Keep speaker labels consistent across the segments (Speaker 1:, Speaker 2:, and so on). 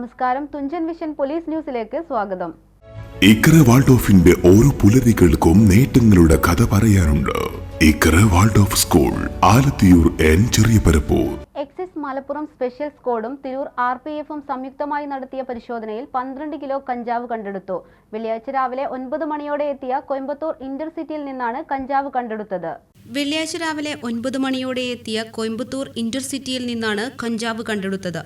Speaker 1: നമസ്കാരം, Thunchan vision police ന്യൂസിലേക്ക് സ്വാഗതം.
Speaker 2: ഇക്ര വാൾഡോഫിന്റെ ഓരോ പുലരികൾക്കും നേട്ടങ്ങളുടെ കഥ പറയാനുണ്ട്. Iqra Waldorf school, Alathiyur N Cheriyaparappur.
Speaker 1: Excise Malappuram special സ്ക്വാഡും തിരൂർ RPFും സംയുക്തമായി നടത്തിയ പരിശോധനയിൽ 12 കിലോ കഞ്ചാവ് കണ്ടെടുത്തു. വെള്ളിയാഴ്ച രാവിലെ 9 മണിയോടെ എത്തിയ കോയമ്പത്തൂർ ഇന്റർസിറ്റിയിൽ നിന്നാണ് കഞ്ചാവ് കണ്ടെടുത്തത്.
Speaker 3: വെള്ളിയാഴ്ച രാവിലെ 9 മണിയോടെ എത്തിയ കോയമ്പത്തൂർ ഇന്റർസിറ്റിയിൽ നിന്നാണ് കഞ്ചാവ് കണ്ടെടുത്തത്.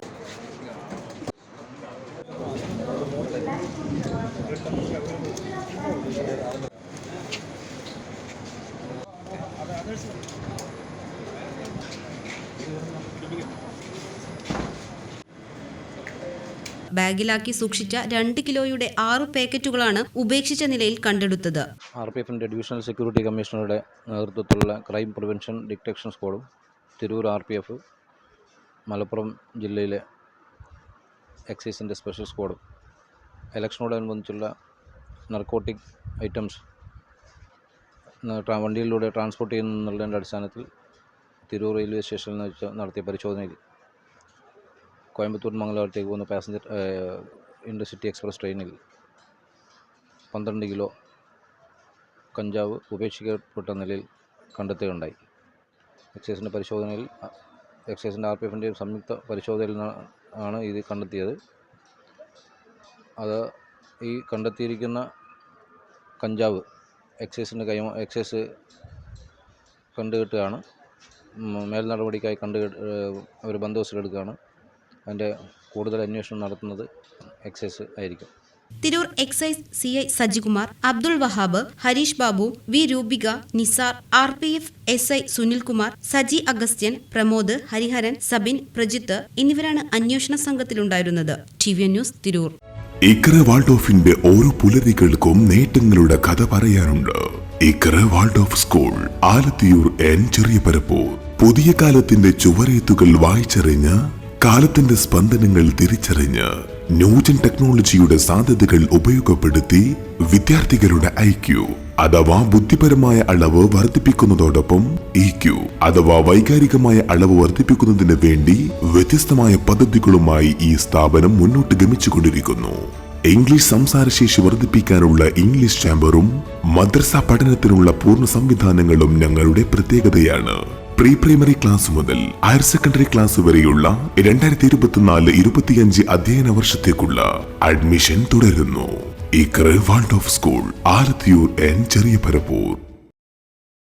Speaker 3: ബാഗിലാക്കി സൂക്ഷിച്ച 2 കിലോയുടെ 6 പാക്കറ്റുകളാണ് ഉപേക്ഷിച്ച നിലയിൽ കണ്ടെടുത്തത്.
Speaker 4: RPFിൻ്റെ ഡിവിഷണൽ സെക്യൂരിറ്റി കമ്മീഷണറുടെ നേതൃത്വത്തിലുള്ള ക്രൈം പ്രിവെൻഷൻ ഡിറ്റക്ഷൻ സ്ക്വാഡും തിരൂർ RPF, മലപ്പുറം ജില്ലയിലെ എക്സൈസിൻ്റെ സ്പെഷ്യൽ സ്ക്വാഡും ഇലക്ഷനോടനുബന്ധിച്ചുള്ള നർക്കോട്ടിക് ഐറ്റംസ് വണ്ടിയിലൂടെ ട്രാൻസ്പോർട്ട് ചെയ്യുന്നതിൻ്റെ അടിസ്ഥാനത്തിൽ തിരൂർ റെയിൽവേ സ്റ്റേഷനിൽ വെച്ച് നടത്തിയ പരിശോധനയിൽ കോയമ്പത്തൂർ മംഗലാപുരത്തേക്ക് പോകുന്ന പാസഞ്ചർ ഇൻ്റർസിറ്റി എക്സ്പ്രസ് ട്രെയിനിൽ 12 കിലോ കഞ്ചാവ് ഉപേക്ഷിക്കപ്പെട്ട നിലയിൽ കണ്ടെത്തുകയുണ്ടായി. എക്സൈസിൻ്റെ പരിശോധനയിൽ എക്സൈസിൻ്റെ RPFിൻ്റെ സംയുക്ത പരിശോധനയിൽ ആണ് ഇത് കണ്ടെത്തിയത്. അത് ഈ കണ്ടെത്തിയിരിക്കുന്ന കഞ്ചാവ് എക്സൈസ് കണ്ടുകെട്ടുകയാണ്. മേൽ നടപടിക്കായി അവർ ബന്ദോബസ്തിലെടുക്കുകയാണ്. അതിൻ്റെ കൂടുതൽ അന്വേഷണം നടത്തുന്നത് എക്സൈസ് ആയിരിക്കും.
Speaker 3: Tirur excise CI Sajikumar, Abdul Wahab, Harish Babu, V Roopika, Nisar, RPF SI Sunilkumar, Saji Agasthyan, Pramod, Hariharan, Sabin, Prajith എന്നിവരാണ് അന്വേഷണ സംഘത്തിലുണ്ടായിരുന്നത്. TVN news, Tirur.
Speaker 2: ഇക്ര വാൾഡോഫിന്റെ ഓരോ പുലരികൾക്കും നേട്ടങ്ങളുടെ കഥ പറയാനുണ്ട്. Iqra Waldorf school, Alathiyur N Cheriyaparappur. പുതിയ കാലത്തിന്റെ ചുവരെഴുത്തുകൾ വായിച്ചറിഞ്ഞ് കാലത്തിന്റെ സ്പന്ദനങ്ങൾ തിരിച്ചറിഞ്ഞ് ന്യൂജൻ ടെക്നോളജിയുടെ സാധ്യതകൾ ഉപയോഗപ്പെടുത്തി വിദ്യാർത്ഥികളുടെ IQ അഥവാ ബുദ്ധിപരമായ അളവ് വർദ്ധിപ്പിക്കുന്നതോടൊപ്പം EQ അഥവാ വൈകാരികമായ അളവ് വർദ്ധിപ്പിക്കുന്നതിന് വേണ്ടി വ്യത്യസ്തമായ പദ്ധതികളുമായി ഈ സ്ഥാപനം മുന്നോട്ട് ഗമിച്ചുകൊണ്ടിരിക്കുന്നു. ഇംഗ്ലീഷ് സംസാരശേഷി വർദ്ധിപ്പിക്കാനുള്ള ഇംഗ്ലീഷ് ചാമ്പറും മദ്രസ പഠനത്തിനുള്ള പൂർണ്ണ സംവിധാനങ്ങളും ഞങ്ങളുടെ പ്രത്യേകതയാണ്. പ്രീ പ്രൈമറി ക്ലാസ് മുതൽ ഹയർ സെക്കൻഡറി ക്ലാസ് വരെയുള്ള 2024-25 അധ്യയന വർഷത്തേക്കുള്ള അഡ്മിഷൻ തുടരുന്നു. Iqra Waldorf school, Alathiyur N ചെറിയപരപ്പൂർ.